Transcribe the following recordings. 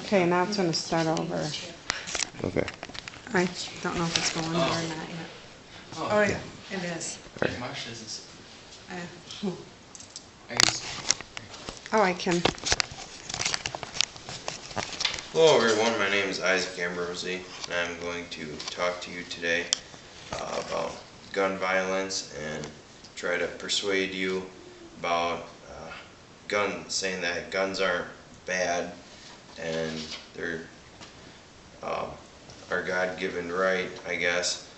Okay, now it's going to start over. Okay. I don't know if it's going there or not yet. Oh, yeah, it is. Right. Marsh is Uh, I guess. Oh, I can. Hello everyone, my name is Isaac Ambrosi, and I'm going to talk to you today about gun violence and try to persuade you about saying that guns aren't bad and they're our God-given right, I guess,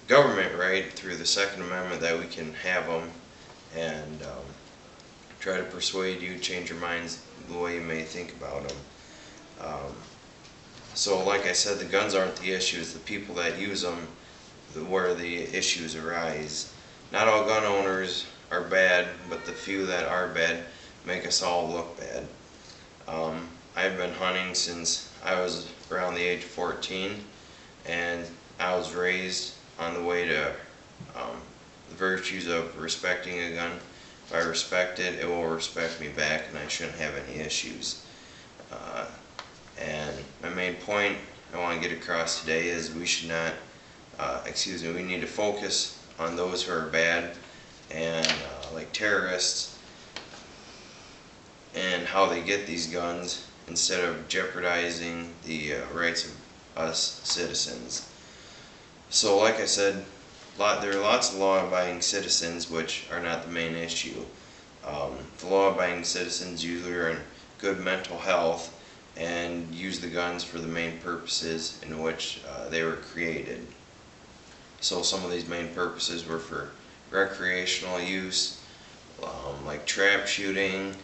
government right through the Second Amendment that we can have them, and try to persuade you, change your minds the way you may think about them. So like I said, the guns aren't the issue, it's the people that use them where the issues arise. Not all gun owners are bad, but the few that are bad make us all look bad. I've been hunting since I was around the age of 14, and I was raised on the way to the virtues of respecting a gun. If I respect it, it will respect me back, and I shouldn't have any issues. And my main point I want to get across today is we should not, we need to focus on those who are bad and like terrorists and how they get these guns instead of jeopardizing the rights of us citizens. So like I said, there are lots of law-abiding citizens which are not the main issue. The law-abiding citizens usually are in good mental health and use the guns for the main purposes in which they were created. So some of these main purposes were for recreational use, like trap shooting,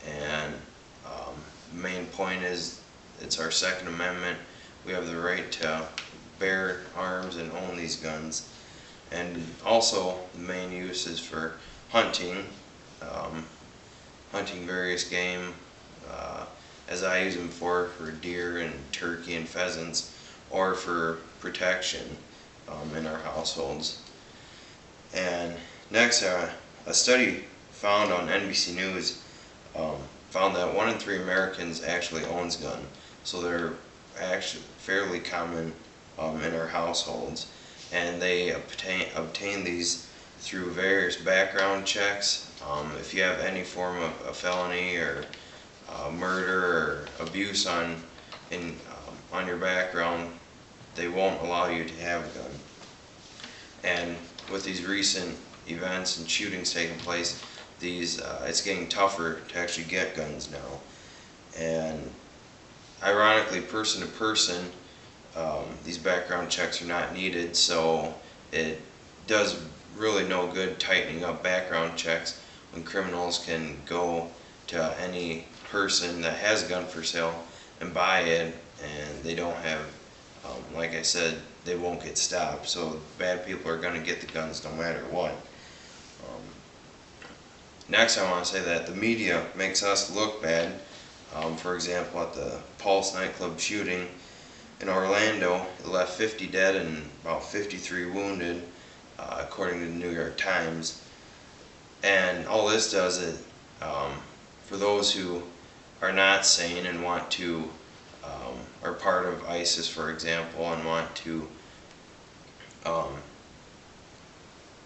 and the main point is it's our Second Amendment. We have the right to bear arms and own these guns. And also the main use is for hunting, hunting various game, as I use them for deer and turkey and pheasants, or for protection in our households. And next, a study found on NBC News found that 1 in 3 Americans actually owns gun. So they're actually fairly common in our households, and they obtain these through various background checks. If you have any form of a felony or murder or abuse on your background, they won't allow you to have a gun. And with these recent events and shootings taking place, it's getting tougher to actually get guns now. And ironically, person to person, these background checks are not needed, so it does really no good tightening up background checks when criminals can go to any person that has a gun for sale and buy it, and they don't have, like I said, they won't get stopped. So bad people are going to get the guns no matter what. Next, I want to say that the media makes us look bad. For example, at the Pulse nightclub shooting in Orlando, it left 50 dead and about 53 wounded, according to the New York Times. And all this does is, for those who are not sane and want to, are part of ISIS, for example, and want to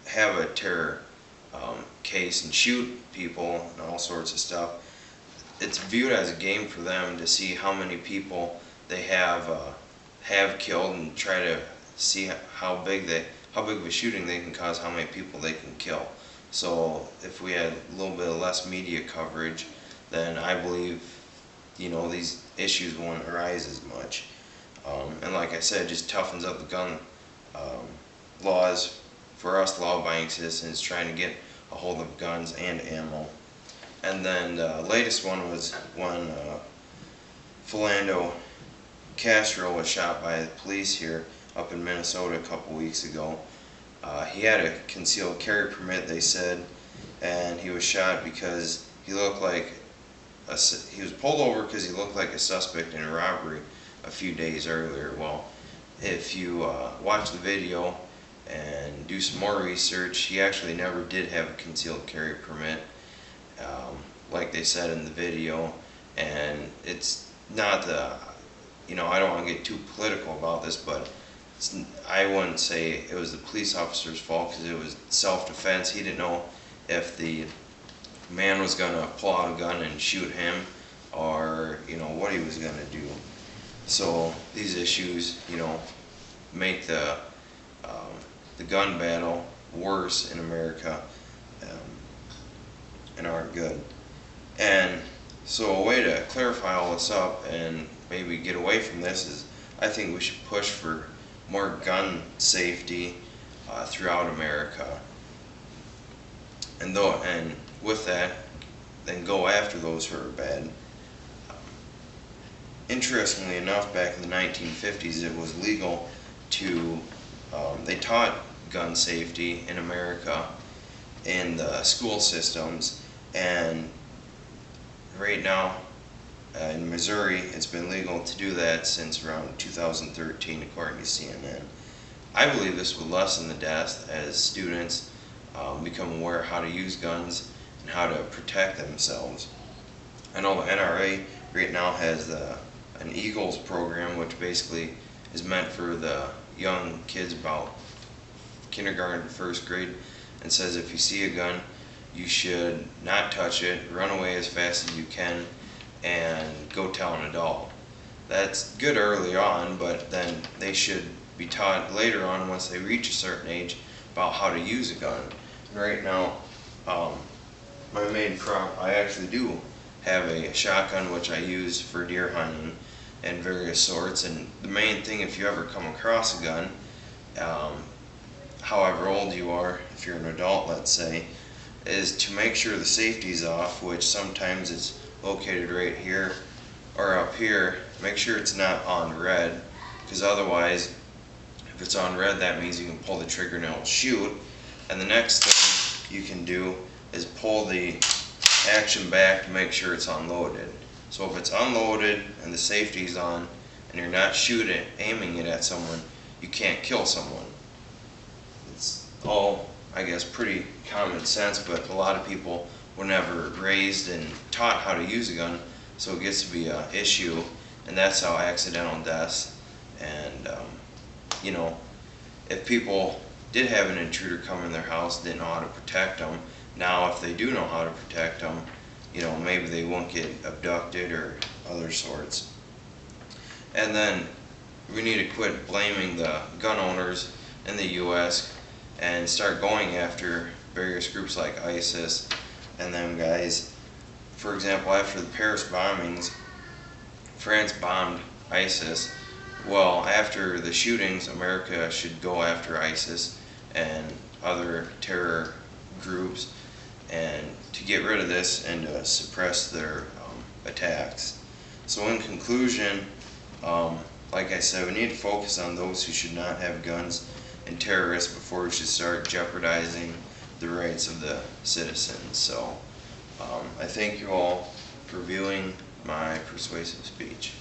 have a terror case and shoot people and all sorts of stuff, it's viewed as a game for them to see how many people they have killed and try to see how big of a shooting they can cause, how many people they can kill. So if we had a little bit less media coverage, then I believe, these issues won't arise as much. And like I said, it just toughens up the gun laws for us law-abiding citizens trying to get a hold of guns and ammo. And then the latest one was when Philando Castro was shot by the police here up in Minnesota a couple weeks ago. He had a concealed carry permit, they said, and he was shot because he looked like he was pulled over because he looked like a suspect in a robbery a few days earlier. Well, if you watch the video and do some more research, he actually never did have a concealed carry permit, like they said in the video, and it's not the I don't want to get too political about this, but I wouldn't say it was the police officer's fault because it was self-defense. He didn't know if the man was going to pull out a gun and shoot him, or what he was going to do. So these issues make the gun battle worse in America, and aren't good. And so a way to clarify all this up and maybe get away from this is, I think we should push for more gun safety throughout America, and with that, then go after those who are bad. Interestingly enough, back in the 1950s, it was legal to, they taught gun safety in America in the school systems, and right now in Missouri it's been legal to do that since around 2013, according to CNN. I believe this would lessen the deaths as students become aware how to use guns and how to protect themselves. I know the NRA right now has an Eagles program, which basically is meant for the young kids about kindergarten, first grade, and says if you see a gun, you should not touch it, run away as fast as you can, and go tell an adult. That's good early on, but then they should be taught later on, once they reach a certain age, about how to use a gun. And right now, my main prop, I actually do have a shotgun which I use for deer hunting and various sorts. And the main thing, if you ever come across a gun, however old you are, if you're an adult, let's say, is to make sure the safety's off, which sometimes it's located right here or up here. Make sure it's not on red, because otherwise, if it's on red, that means you can pull the trigger and it'll shoot. And the next thing you can do is pull the action back to make sure it's unloaded. So if it's unloaded and the safety's on and you're not aiming it at someone, you can't kill someone. It's all, I guess, pretty common sense, but a lot of people were never raised and taught how to use a gun, so it gets to be an issue, and that's how accidental deaths. And if people did have an intruder come in their house, didn't know how to protect them, now if they do know how to protect them, maybe they won't get abducted or other sorts. And then we need to quit blaming the gun owners in the U.S. and start going after various groups like ISIS and them guys. For example, after the Paris bombings, France bombed ISIS. Well, after the shootings, America should go after ISIS and other terror groups, and to get rid of this and to suppress their attacks. So in conclusion, like I said, we need to focus on those who should not have guns and terrorists before we should start jeopardizing the rights of the citizens. So I thank you all for viewing my persuasive speech.